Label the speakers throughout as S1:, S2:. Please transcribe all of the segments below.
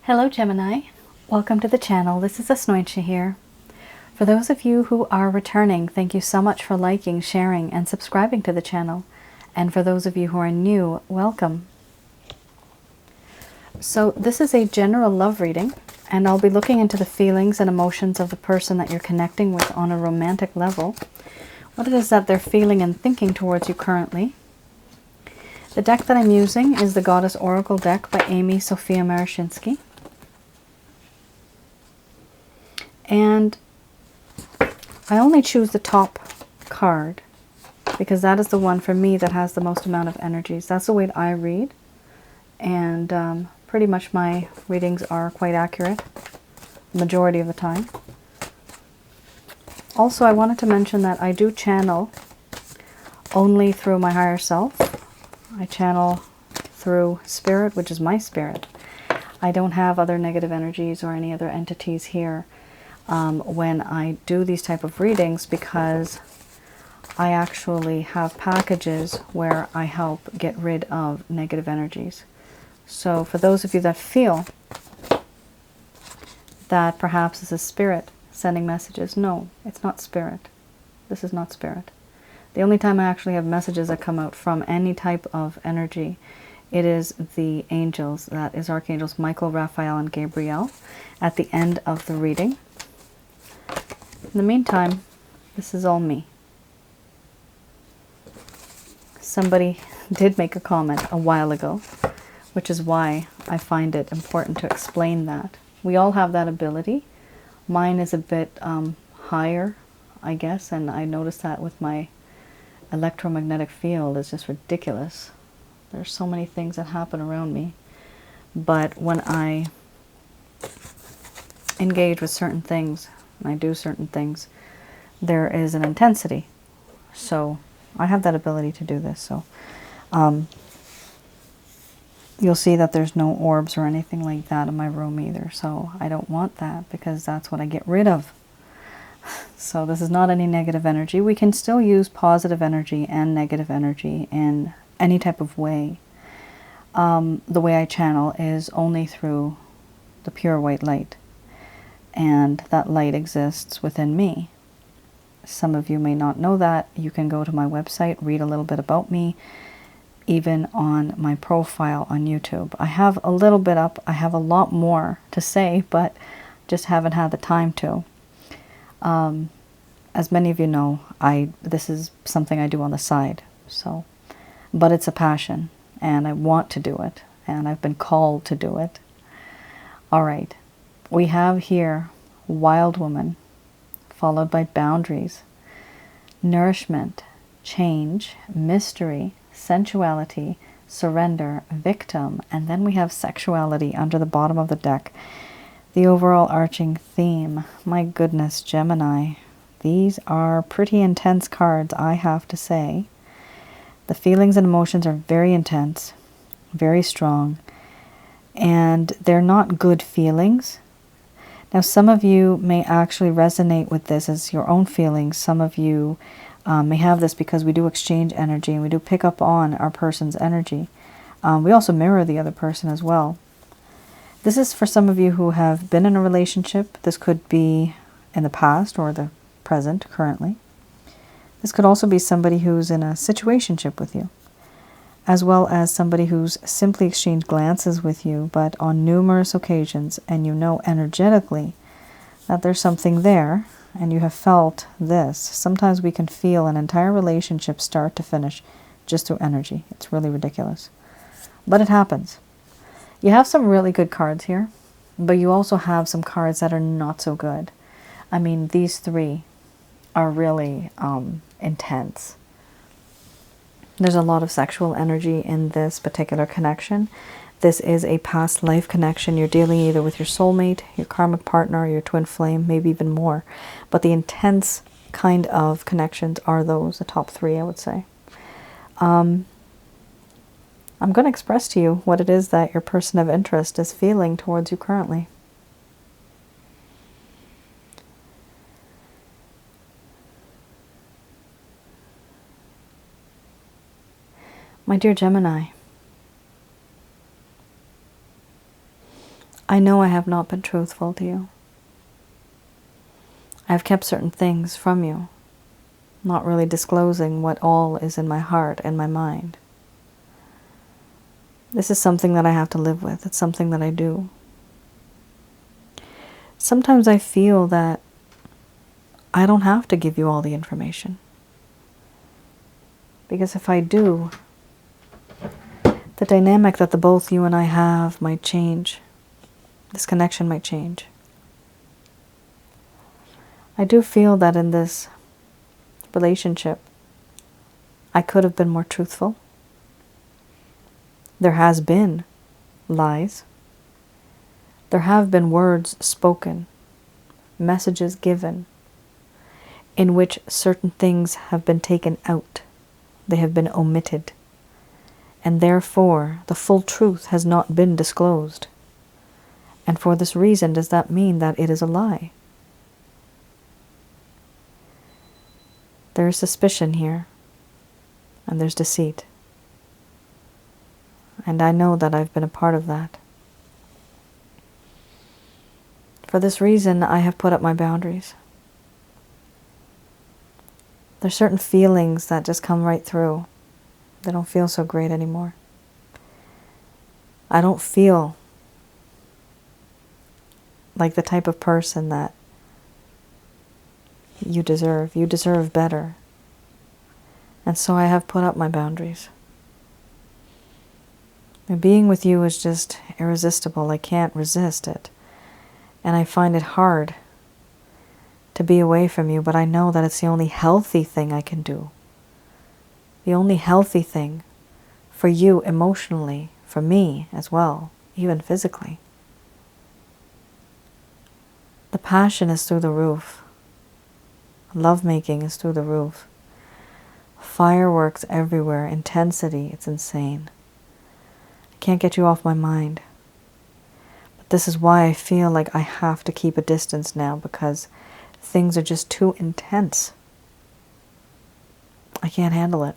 S1: Hello Gemini, welcome to the channel. This is Asnointia here. For those of you who are returning, thank you so much for liking, sharing, and subscribing to the channel. And for those of you who are new, welcome. So this is a general love reading, and I'll be looking into the feelings and emotions of the person that you're connecting with on a romantic level. What it is that they're feeling and thinking towards you currently. The deck that I'm using is the Goddess Oracle deck by Amy Sophia Marashinsky. And I only choose the top card because that is the one for me that has the most amount of energies. That's the way I read. And pretty much my readings are quite accurate the majority of the time. Also, I wanted to mention that I do channel only through my higher self. I channel through spirit, which is my spirit. I don't have other negative energies or any other entities here when I do these type of readings, because I actually have packages where I help get rid of negative energies. So for those of you that feel that perhaps it's a spirit sending messages, no, it's not spirit. This is not spirit. The only time I actually have messages that come out from any type of energy, it is the angels. That is Archangels Michael, Raphael, and Gabriel at the end of the reading. In the meantime, this is all me. Somebody did make a comment a while ago, which is why I find it important to explain that. We all have that ability. Mine is a bit higher, I guess, and I noticed that with my electromagnetic field is just ridiculous. There's so many things that happen around me. But when I engage with certain things, and I do certain things, there is an intensity. So I have that ability to do this. So you'll see that there's no orbs or anything like that in my room either. So I don't want that because that's what I get rid of. So this is not any negative energy. We can still use positive energy and negative energy in any type of way. The way I channel is only through the pure white light. And that light exists within me. Some of you may not know that. You can go to my website, read a little bit about me, even on my profile on YouTube. I have a little bit up. I have a lot more to say, but just haven't had the time to. As many of you know, this is something I do on the side. So, but it's a passion, and I want to do it, and I've been called to do it. All right. We have here wild woman, followed by boundaries, nourishment, change, mystery, sensuality, surrender, victim, and then we have sexuality under the bottom of the deck. The overall arching theme. My goodness, Gemini, these are pretty intense cards, I have to say. The feelings and emotions are very intense, very strong, and they're not good feelings. Now, some of you may actually resonate with this as your own feelings. Some of you may have this because we do exchange energy and we do pick up on our person's energy. We also mirror the other person as well. This is for some of you who have been in a relationship. This could be in the past or the present, currently. This could also be somebody who's in a situationship with you, as well as somebody who's simply exchanged glances with you, but on numerous occasions, and you know energetically that there's something there, and you have felt this. Sometimes we can feel an entire relationship start to finish just through energy. It's really ridiculous. But it happens. You have some really good cards here, but you also have some cards that are not so good. I mean, these three are really intense. There's a lot of sexual energy in this particular connection. This is a past life connection. You're dealing either with your soulmate, your karmic partner, your twin flame, maybe even more. But the intense kind of connections are those, the top three, I would say. I'm going to express to you what it is that your person of interest is feeling towards you currently. My dear Gemini, I know I have not been truthful to you. I have kept certain things from you, not really disclosing what all is in my heart and my mind. This is something that I have to live with. It's something that I do. Sometimes I feel that I don't have to give you all the information. Because if I do, the dynamic that the both you and I have might change. This connection might change. I do feel that in this relationship, I could have been more truthful. There has been lies. There have been words spoken, messages given, in which certain things have been taken out. They have been omitted. And therefore, the full truth has not been disclosed. And for this reason, does that mean that it is a lie? There is suspicion here, and there's deceit. And I know that I've been a part of that. For this reason, I have put up my boundaries. There's certain feelings that just come right through. They don't feel so great anymore. I don't feel like the type of person that you deserve. You deserve better. And so I have put up my boundaries. And being with you is just irresistible. I can't resist it. And I find it hard to be away from you, but I know that it's the only healthy thing I can do. The only healthy thing for you emotionally, for me as well, even physically. The passion is through the roof. Lovemaking is through the roof. Fireworks everywhere, intensity, it's insane. I can't get you off my mind. But this is why I feel like I have to keep a distance now, because things are just too intense. I can't handle it.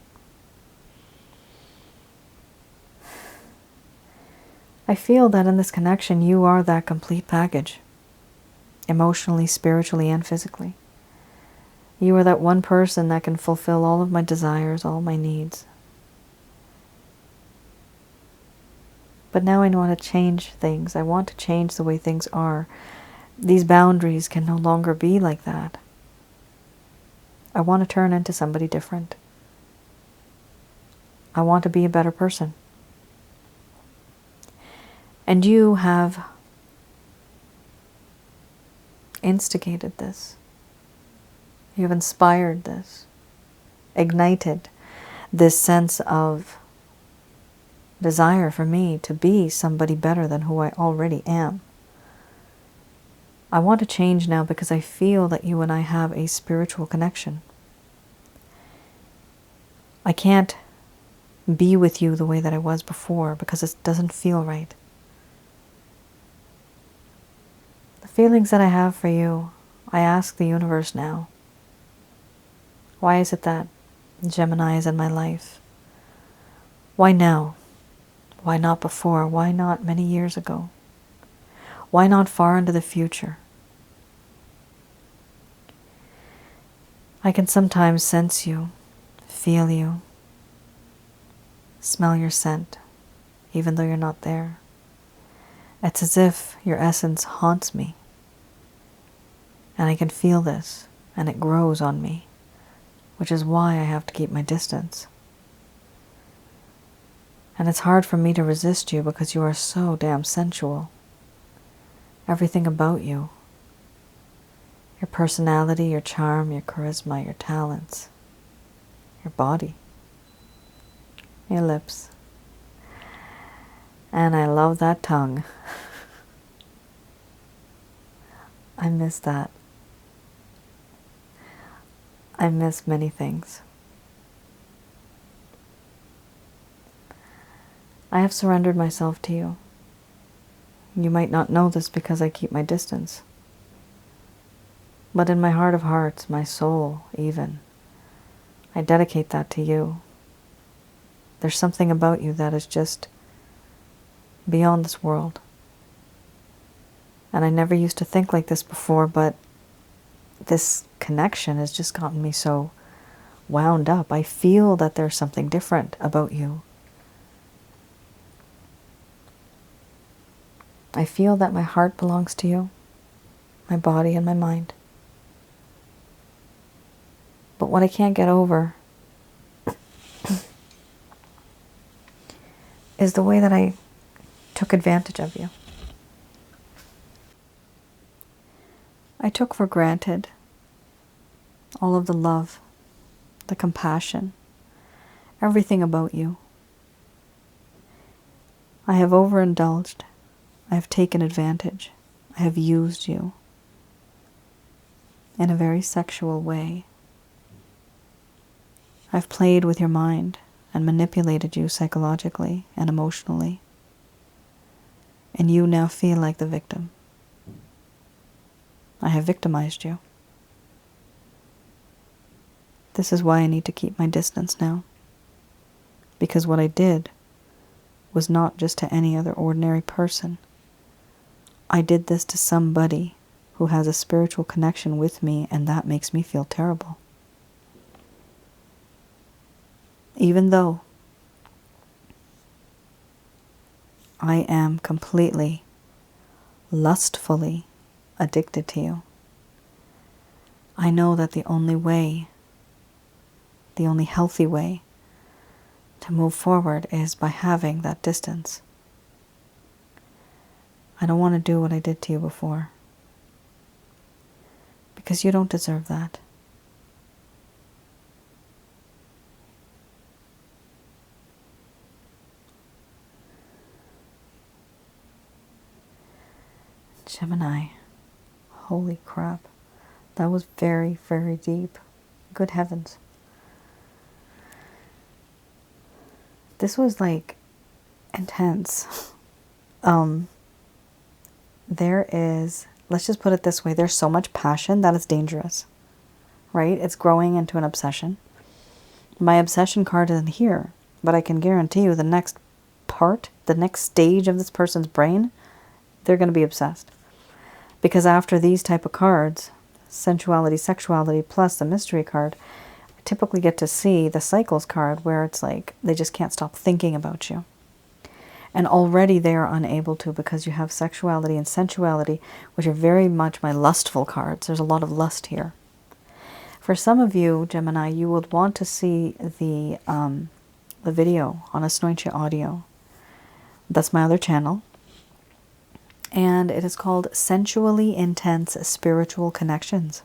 S1: I feel that in this connection, you are that complete package. Emotionally, spiritually, and physically. You are that one person that can fulfill all of my desires, all my needs. But now I want to change things. I want to change the way things are. These boundaries can no longer be like that. I want to turn into somebody different. I want to be a better person. And you have instigated this. You have inspired this, ignited this sense of desire for me to be somebody better than who I already am. I want to change now because I feel that you and I have a spiritual connection. I can't be with you the way that I was before because it doesn't feel right. The feelings that I have for you, I ask the universe now, why is it that Gemini is in my life? Why now? Why not before? Why not many years ago? Why not far into the future? I can sometimes sense you, feel you, smell your scent, even though you're not there. It's as if your essence haunts me. And I can feel this, and it grows on me, which is why I have to keep my distance. And it's hard for me to resist you because you are so damn sensual. Everything about you, your personality, your charm, your charisma, your talents, your body, your lips. And I love that tongue. I miss that. I miss many things. I have surrendered myself to you. You might not know this because I keep my distance. But in my heart of hearts, my soul even, I dedicate that to you. There's something about you that is just beyond this world. And I never used to think like this before, but this connection has just gotten me so wound up. I feel that there's something different about you. I feel that my heart belongs to you, my body and my mind. But what I can't get over is the way that I took advantage of you. I took for granted all of the love, the compassion, everything about you. I have overindulged. I have taken advantage. I have used you in a very sexual way. I've played with your mind and manipulated you psychologically and emotionally. And you now feel like the victim. I have victimized you. This is why I need to keep my distance now. Because what I did was not just to any other ordinary person. I did this to somebody who has a spiritual connection with me, and that makes me feel terrible. Even though I am completely, lustfully addicted to you, I know that the only way, the only healthy way to move forward is by having that distance. I don't want to do what I did to you before, because you don't deserve that. Gemini, holy crap, that was very, very deep. Good heavens. This was like intense. There is, let's just put it this way, there's so much passion that is dangerous, right? It's growing into an obsession. My obsession card isn't here, but I can guarantee you the next part, the next stage of this person's brain, they're going to be obsessed. Because after these type of cards, sensuality, sexuality, plus the mystery card, I typically get to see the cycles card where it's like they just can't stop thinking about you. And already they are unable to, because you have sexuality and sensuality, which are very much my lustful cards. There's a lot of lust here. For some of you, Gemini, you would want to see the video on Asnointia audio. That's my other channel. And it is called Sensually Intense Spiritual Connections.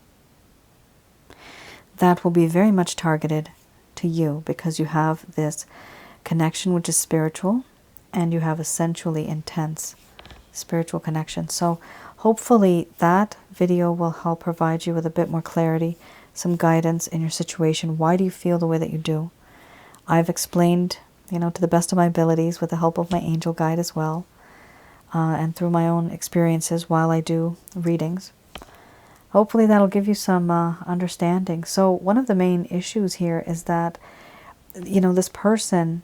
S1: That will be very much targeted to you, because you have this connection which is spiritual, and you have a sensually intense spiritual connection. So hopefully that video will help provide you with a bit more clarity, some guidance in your situation. Why do you feel the way that you do? I've explained, to the best of my abilities, with the help of my angel guide as well, and through my own experiences while I do readings. Hopefully that'll give you some understanding. So one of the main issues here is that, this person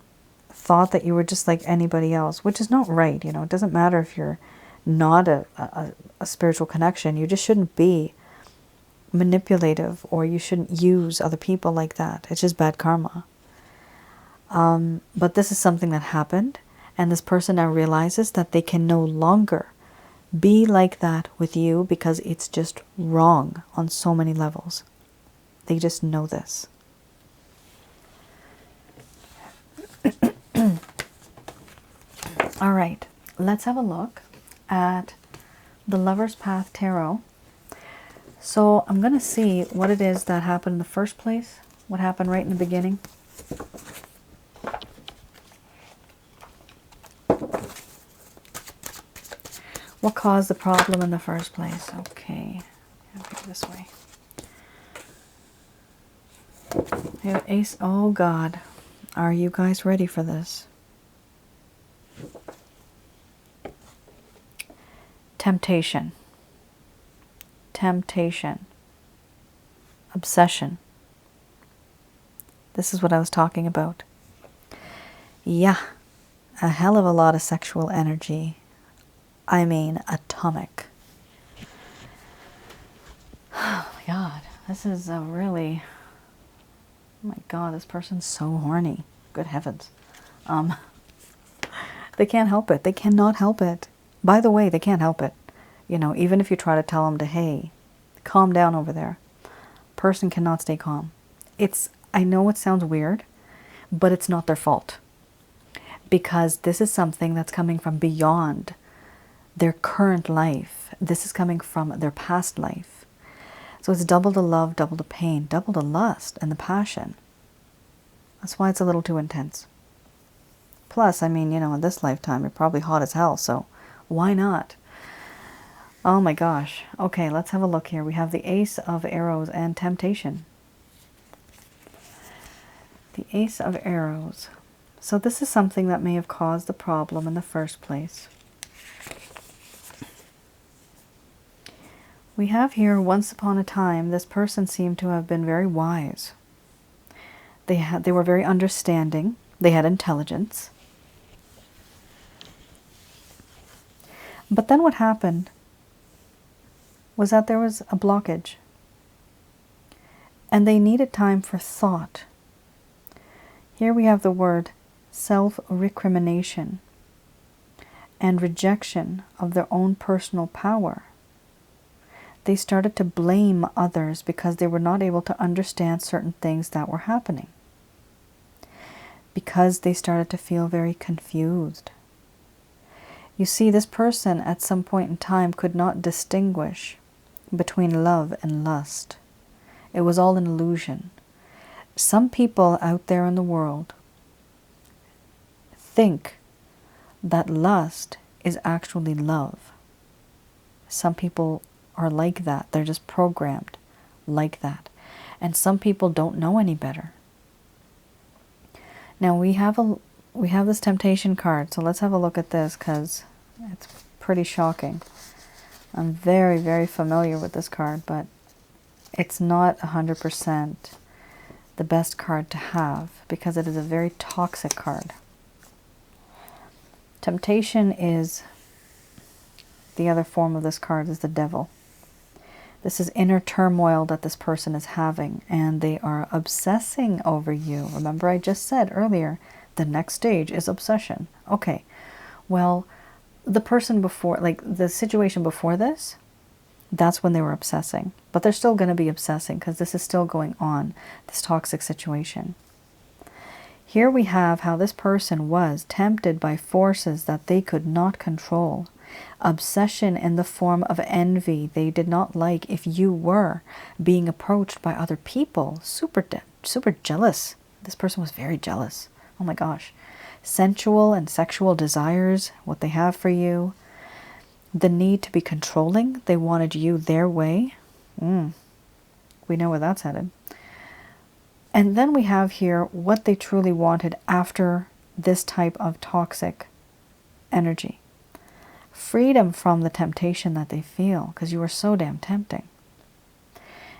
S1: thought that you were just like anybody else, which is not right. It doesn't matter if you're not a spiritual connection. You just shouldn't be manipulative, or you shouldn't use other people like that. It's just bad karma. But this is something that happened, and this person now realizes that they can no longer be like that with you, because it's just wrong on so many levels. They just know this. All right, let's have a look at the Lover's Path Tarot. So I'm going to see what it is that happened in the first place, what happened right in the beginning. What caused the problem in the first place? Okay, I'll go this way. Here, Ace. Oh God, are you guys ready for this? Temptation. Temptation. Obsession. This is what I was talking about. Yeah, a hell of a lot of sexual energy. I mean, atomic This is a really, oh my God, this person's so horny. Good heavens. They can't help it. They cannot help it. By the way, they can't help it. You know, even if you try to tell them to, hey, calm down over there, person cannot stay calm. I know it sounds weird, but it's not their fault. Because this is something that's coming from beyond their current life. This is coming from their past life. So it's double the love, double the pain, double the lust and the passion. That's why it's a little too intense. Plus, I mean, you know, in this lifetime, you're probably hot as hell, so why not? Oh my gosh. Okay, let's have a look here. We have the Ace of Arrows and Temptation. The Ace of Arrows. So this is something that may have caused the problem in the first place. We have here, once upon a time, this person seemed to have been very wise. They were very understanding. They had intelligence. But then what happened was that there was a blockage. And they needed time for thought. Here we have the word self-recrimination and rejection of their own personal power. They started to blame others because they were not able to understand certain things that were happening. Because they started to feel very confused. You see, this person at some point in time could not distinguish between love and lust. It was all an illusion. Some people out there in the world think that lust is actually love. Some people are like that. They're just programmed like that. And some people don't know any better. Now we have this temptation card, so let's have a look at this because it's pretty shocking. I'm very, very familiar with this card, but it's not 100% the best card to have because it is a very toxic card. Temptation is, the other form of this card is the devil. This is inner turmoil that this person is having, and they are obsessing over you. Remember I just said earlier, the next stage is obsession. Okay, well, the person before, like the situation before this, that's when they were obsessing. But they're still going to be obsessing because this is still going on, this toxic situation. Here we have how this person was tempted by forces that they could not control. Obsession in the form of envy. They did not like if you were being approached by other people. Super jealous. This person was very jealous. Oh my gosh. Sensual and sexual desires, what they have for you. The need to be controlling. They wanted you their way. We know where that's headed. And then we have here what they truly wanted after this type of toxic energy. Freedom from the temptation that they feel, because you are so damn tempting.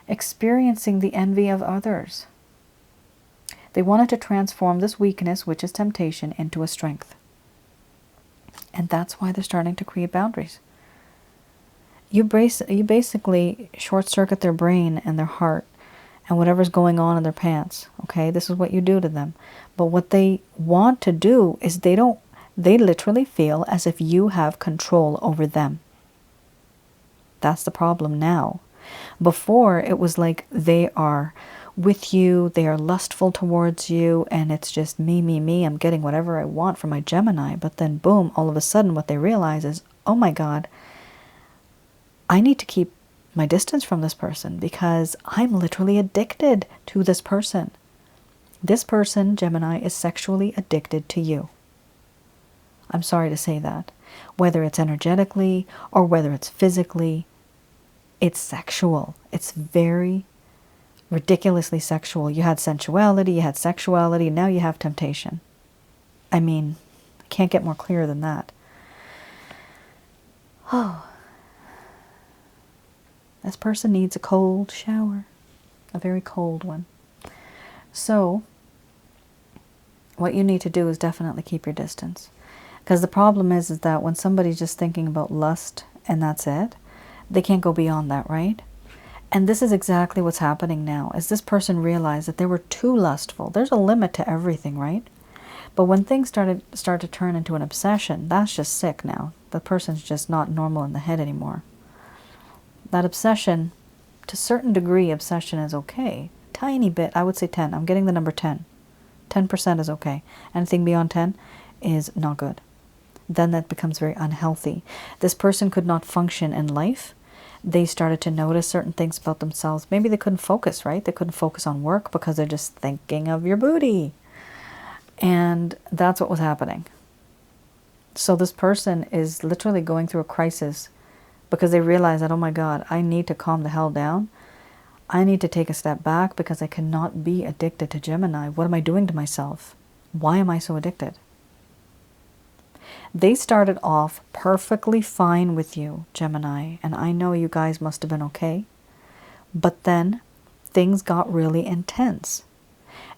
S1: Experiencing the envy of others. They wanted to transform this weakness, which is temptation, into a strength. And that's why they're starting to create boundaries. You basically short-circuit their brain and their heart and whatever's going on in their pants. Okay, this is what you do to them. But what they want to do is they literally feel as if you have control over them. That's the problem now. Before, it was like they are with you, they are lustful towards you, and it's just me, me, me. I'm getting whatever I want from my Gemini. But then, boom, all of a sudden what they realize is, oh my God, I need to keep my distance from this person because I'm literally addicted to this person. This person, Gemini, is sexually addicted to you. I'm sorry to say that. Whether it's energetically or whether it's physically, it's sexual. It's very ridiculously sexual. You had sensuality, you had sexuality, now you have temptation. I mean, I can't get more clear than that. Oh. This person needs a cold shower. A very cold one. So, what you need to do is definitely keep your distance. Because the problem is that when somebody's just thinking about lust and that's it, they can't go beyond that, right? And this is exactly what's happening now, is this person realized that they were too lustful. There's a limit to everything, right? But when things start to turn into an obsession, that's just sick now. The person's just not normal in the head anymore. That obsession, to a certain degree, obsession is okay. Tiny bit, I would say 10. I'm getting the number 10. 10% is okay. Anything beyond 10 is not good. Then that becomes very unhealthy. This person could not function in life. They started to notice certain things about themselves. Maybe they couldn't focus, right? They couldn't focus on work because they're just thinking of your booty. And that's what was happening. So this person is literally going through a crisis because they realize that, oh my God, I need to calm the hell down. I need to take a step back because I cannot be addicted to Gemini. What am I doing to myself? Why am I so addicted? They started off perfectly fine with you, Gemini, and I know you guys must have been okay. But then things got really intense.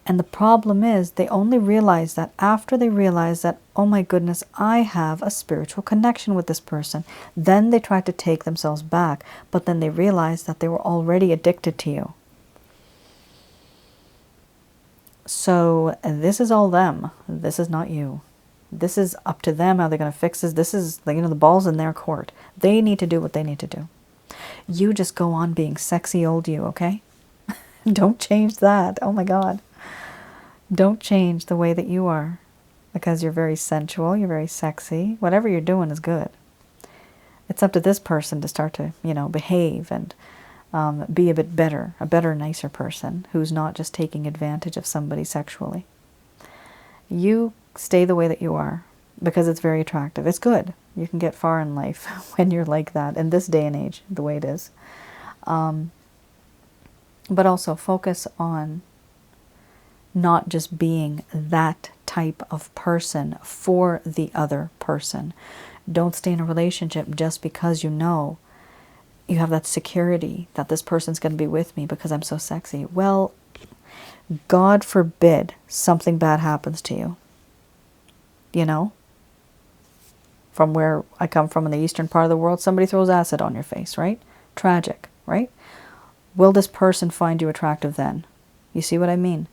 S1: And the problem is they only realized that after they realized that, oh my goodness, I have a spiritual connection with this person. Then they tried to take themselves back, but then they realized that they were already addicted to you. So this is all them. This is not you. This is up to them how they're going to fix this. This is, the ball's in their court. They need to do what they need to do. You just go on being sexy old you, okay? Don't change that. Oh my God. Don't change the way that you are, because you're very sensual, you're very sexy. Whatever you're doing is good. It's up to this person to start to, behave and be a bit better, a better, nicer person who's not just taking advantage of somebody sexually. You stay the way that you are because it's very attractive. It's good. You can get far in life when you're like that in this day and age, the way it is. But also focus on not just being that type of person for the other person. Don't stay in a relationship just because you have that security that this person's going to be with me because I'm so sexy. Well, God forbid something bad happens to you. From where I come from in the eastern part of the world, somebody throws acid on your face, right? Tragic, right? Will this person find you attractive then? You see what I mean?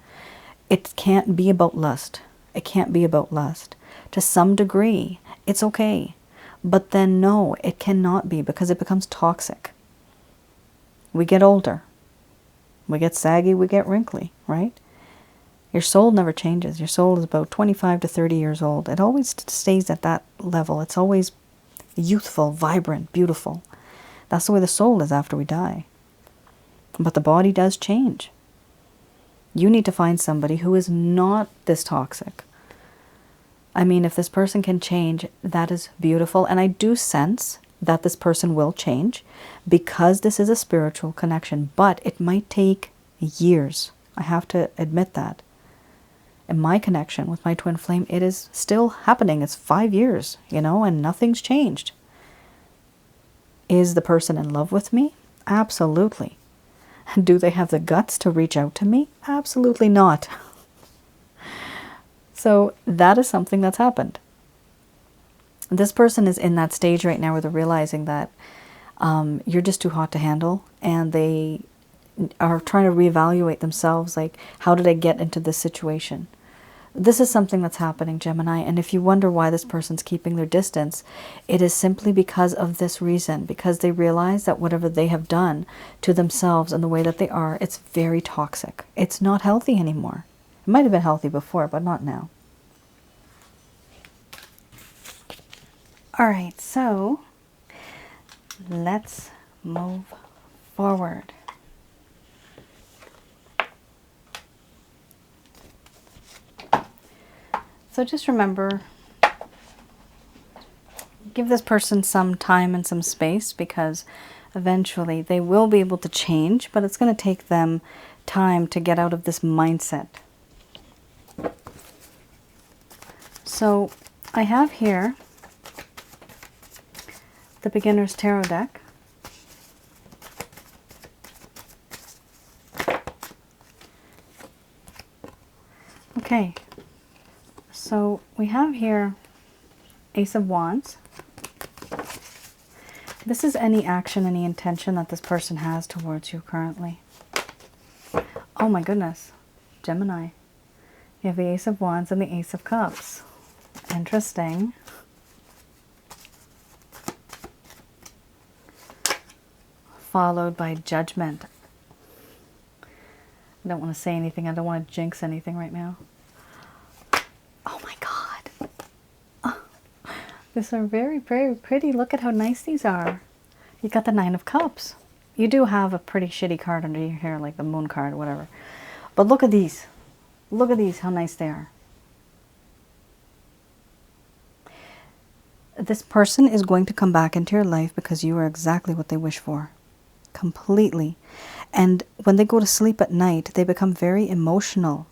S1: It can't be about lust. It can't be about lust. To some degree, it's okay. But then no, it cannot be because it becomes toxic. We get older. We get saggy, we get wrinkly, right? Your soul never changes. Your soul is about 25 to 30 years old. It always stays at that level. It's always youthful, vibrant, beautiful. That's the way the soul is after we die. But the body does change. You need to find somebody who is not this toxic. I mean, if this person can change, that is beautiful. And I do sense that this person will change because this is a spiritual connection. But it might take years. I have to admit that. In my connection with my twin flame, it is still happening. It's 5 years, and nothing's changed. Is the person in love with me? Absolutely. Do they have the guts to reach out to me? Absolutely not. So that is something that's happened. This person is in that stage right now where they're realizing that you're just too hot to handle, and they are trying to reevaluate themselves, like, how did I get into this situation? This is something that's happening, Gemini, and if you wonder why this person's keeping their distance, it is simply because of this reason, because they realize that whatever they have done to themselves and the way that they are, it's very toxic. It's not healthy anymore. It might have been healthy before, but not now. All right, so let's move forward. So just remember, give this person some time and some space, because eventually they will be able to change, but it's going to take them time to get out of this mindset. So I have here the Beginner's Tarot deck. Okay. So we have here Ace of Wands, This is any action, any intention that this person has towards you currently. Oh my goodness. Gemini. You have the Ace of Wands and the Ace of Cups. Interesting. Followed by Judgment. I don't want to say anything. I don't want to jinx anything right now. Oh my God. Oh, these are very, very pretty. Look at how nice these are. You got the Nine of Cups. You do have a pretty shitty card under your hair, like the Moon card or whatever. But look at these. Look at these, how nice they are. This person is going to come back into your life because you are exactly what they wish for. Completely. And when they go to sleep at night, they become very emotional.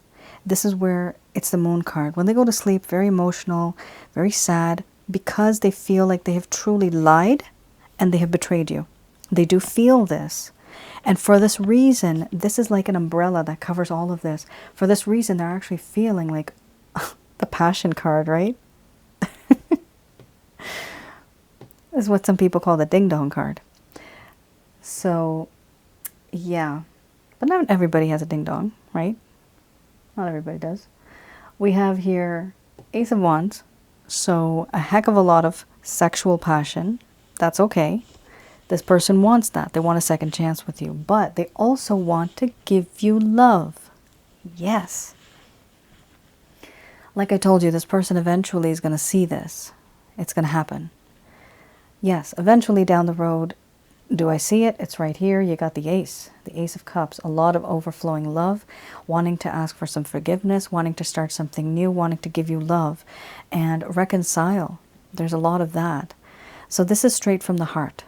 S1: This is where it's the Moon card. When they go to sleep, very emotional, very sad, because they feel like they have truly lied and they have betrayed you. They do feel this. And for this reason, this is like an umbrella that covers all of this. For this reason, they're actually feeling like the Passion card, right? This is what some people call the Ding Dong card. So, yeah. But not everybody has a Ding Dong, right? Not everybody does. We have here Ace of Wands. So, a heck of a lot of sexual passion. That's okay. This person wants that. They want a second chance with you. But they also want to give you love. Yes. Like I told you, this person eventually is going to see this. It's going to happen. Yes, eventually down the road, do I see it? It's right here. You got the Ace of Cups. A lot of overflowing love, wanting to ask for some forgiveness, wanting to start something new, wanting to give you love and reconcile. There's a lot of that. So this is straight from the heart.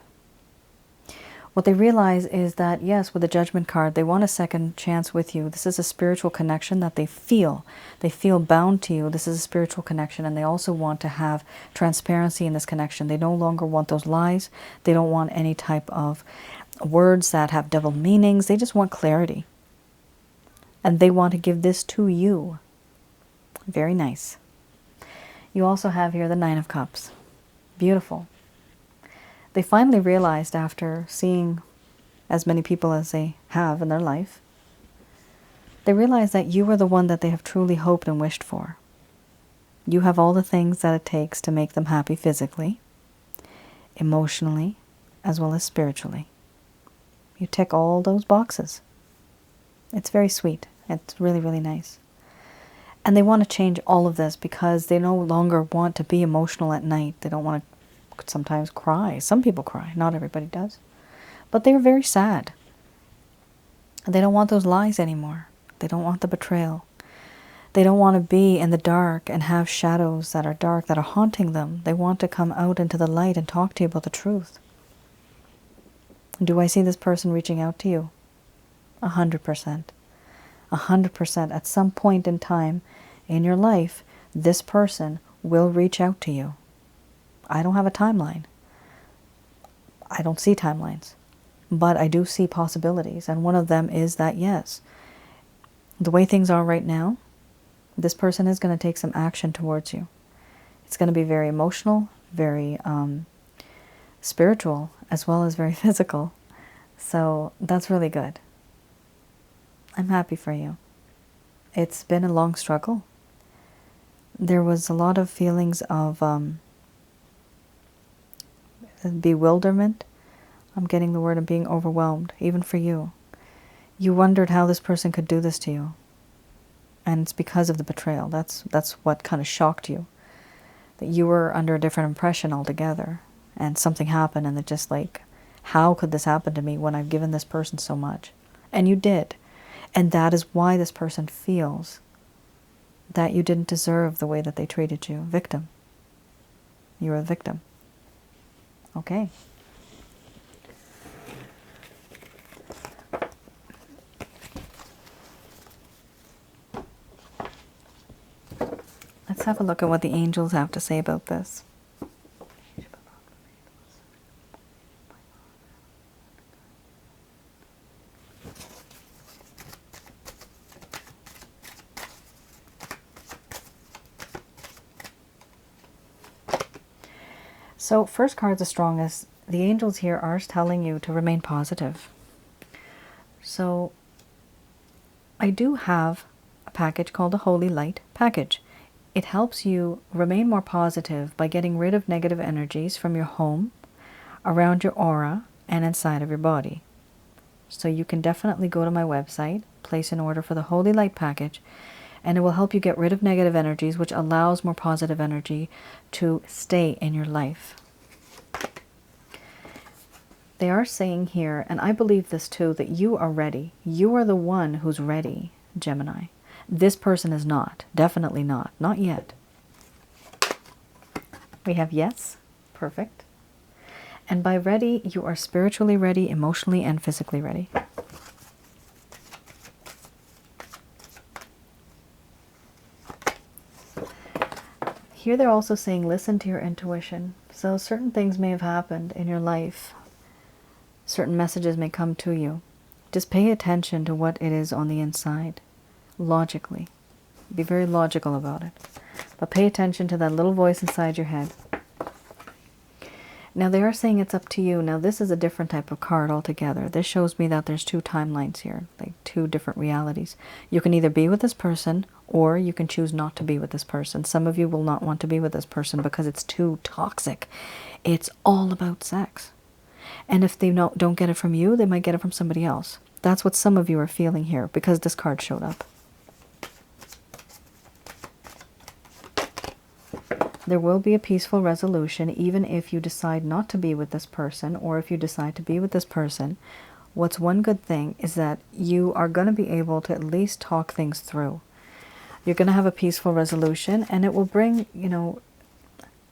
S1: What they realize is that, yes, with the Judgment card, they want a second chance with you. This is a spiritual connection that they feel. They feel bound to you. This is a spiritual connection, and they also want to have transparency in this connection. They no longer want those lies. They don't want any type of words that have double meanings. They just want clarity. And they want to give this to you. Very nice. You also have here the Nine of Cups. Beautiful. They finally realized, after seeing as many people as they have in their life, they realized that you are the one that they have truly hoped and wished for. You have all the things that it takes to make them happy physically, emotionally, as well as spiritually. You tick all those boxes. It's very sweet. It's really, really nice. And they want to change all of this because they no longer want to be emotional at night. They don't want to sometimes cry. Some people cry. Not everybody does. But they're very sad. They don't want those lies anymore. They don't want the betrayal. They don't want to be in the dark and have shadows that are dark, that are haunting them. They want to come out into the light and talk to you about the truth. Do I see this person reaching out to you? 100%. 100%. At some point in time in your life, this person will reach out to you. I don't have a timeline. I don't see timelines. But I do see possibilities. And one of them is that, yes, the way things are right now, this person is going to take some action towards you. It's going to be very emotional, very spiritual, as well as very physical. So that's really good. I'm happy for you. It's been a long struggle. There was a lot of feelings of bewilderment. I'm getting the word of being overwhelmed, even for you. You wondered how this person could do this to you. And it's because of the betrayal. That's what kind of shocked you. That you were under a different impression altogether. And something happened and it just like, how could this happen to me when I've given this person so much? And you did. And that is why this person feels that you didn't deserve the way that they treated you. Victim. You're a victim. Okay. Let's have a look at what the angels have to say about this. So first card's the strongest. the angels here are telling you to remain positive. So I do have a package called a Holy Light package. It helps you remain more positive by getting rid of negative energies from your home, around your aura, and inside of your body. So you can definitely go to my website, place an order for the Holy Light package, and it will help you get rid of negative energies, which allows more positive energy to stay in your life. They are saying here, and I believe this too, that you are ready. You are the one who's ready, Gemini. This person is not. Definitely not. Not yet. We have yes. Perfect. And by ready, you are spiritually ready, emotionally, and physically ready. Here they're also saying listen to your intuition. So certain things may have happened in your life. Certain messages may come to you. Just pay attention to what it is on the inside, logically. Be very logical about it. But pay attention to that little voice inside your head. Now they are saying it's up to you. Now this is a different type of card altogether. This shows me that there's two timelines here, like two different realities. You can either be with this person or you can choose not to be with this person. Some of you will not want to be with this person because it's too toxic. It's all about sex. And if they don't get it from you, they might get it from somebody else. That's what some of you are feeling here because this card showed up. There will be a peaceful resolution even if you decide not to be with this person, or if you decide to be with this person. What's one good thing is that you are going to be able to at least talk things through. You're going to have a peaceful resolution, and it will bring, you know,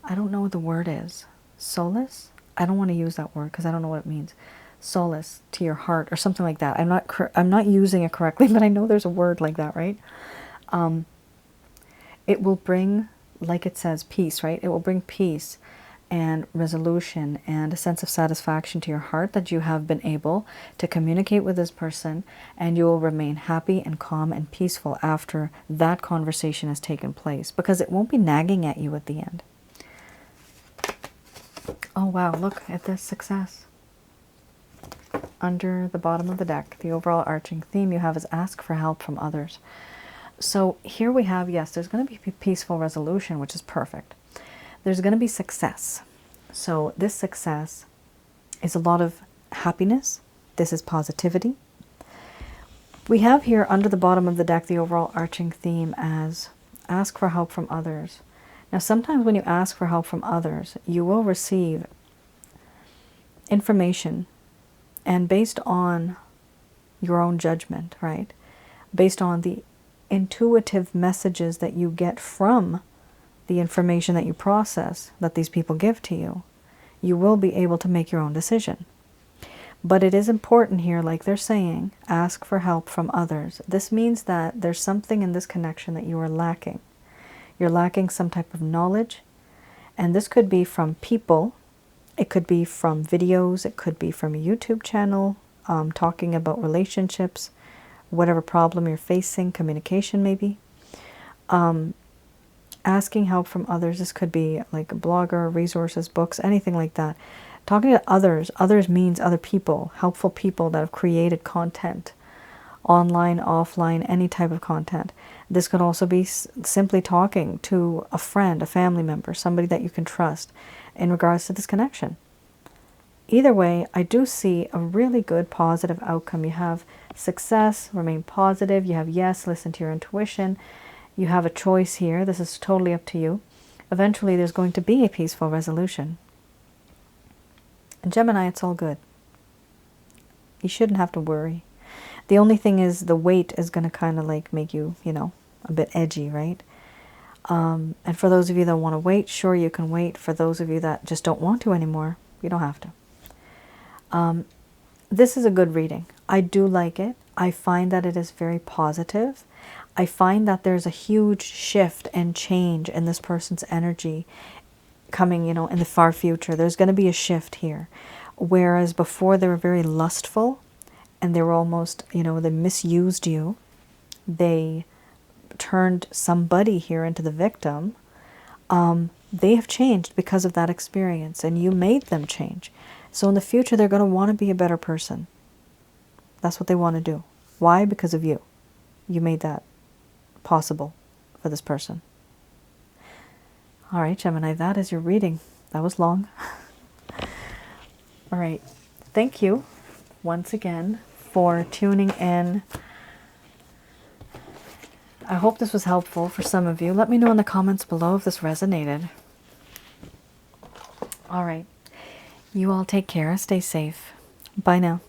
S1: I don't know what the word is. Solace? I don't want to use that word because I don't know what it means. Solace to your heart or something like that. I'm not using it correctly, but I know there's a word like that, right? It will bring, like it says, peace, right? It will bring peace and resolution and a sense of satisfaction to your heart that you have been able to communicate with this person, and you will remain happy and calm and peaceful after that conversation has taken place, because it won't be nagging at you at the end. Oh wow, look at this success. Under the bottom of the deck, the overall arching theme you have is ask for help from others. So here we have, yes, there's going to be peaceful resolution, which is perfect. There's going to be success. So this success is a lot of happiness. This is positivity. We have here under the bottom of the deck the overall arching theme as ask for help from others. Now sometimes when you ask for help from others, you will receive information, and based on your own judgment, right? Based on the intuitive messages that you get from the information that you process, that these people give to you, you will be able to make your own decision. But it is important here, like they're saying, ask for help from others. This means that there's something in this connection that you are lacking. You're lacking some type of knowledge, and this could be from people, it could be from videos, it could be from a YouTube channel, talking about relationships, whatever problem you're facing, communication maybe. Asking help from others, this could be like a blogger, resources, books, anything like that. Talking to others, others means other people, helpful people that have created content, online, offline, any type of content. This could also be simply talking to a friend, a family member, somebody that you can trust in regards to this connection. Either way, I do see a really good positive outcome. You have success, remain positive. You have yes, listen to your intuition. You have a choice here. This is totally up to you. Eventually, there's going to be a peaceful resolution. And Gemini, it's all good. You shouldn't have to worry. The only thing is the weight is going to kind of like make you, you know, a bit edgy, right? And for those of you that want to wait, sure, you can wait. For those of you that just don't want to anymore, you don't have to. This is a good reading. I do like it. I find that it is very positive. I find that there's a huge shift and change in this person's energy coming, you know, in the far future. There's going to be a shift here. Whereas before they were very lustful and they were almost, you know, they misused you. They turned somebody here into the victim. They have changed because of that experience, and you made them change. So in the future, they're going to want to be a better person. That's what they want to do. Why? Because of you. You made that possible for this person. All right, Gemini, that is your reading. That was long. All right. Thank you once again for tuning in. I hope this was helpful for some of you. Let me know in the comments below if this resonated. All right. You all take care. Stay safe. Bye now.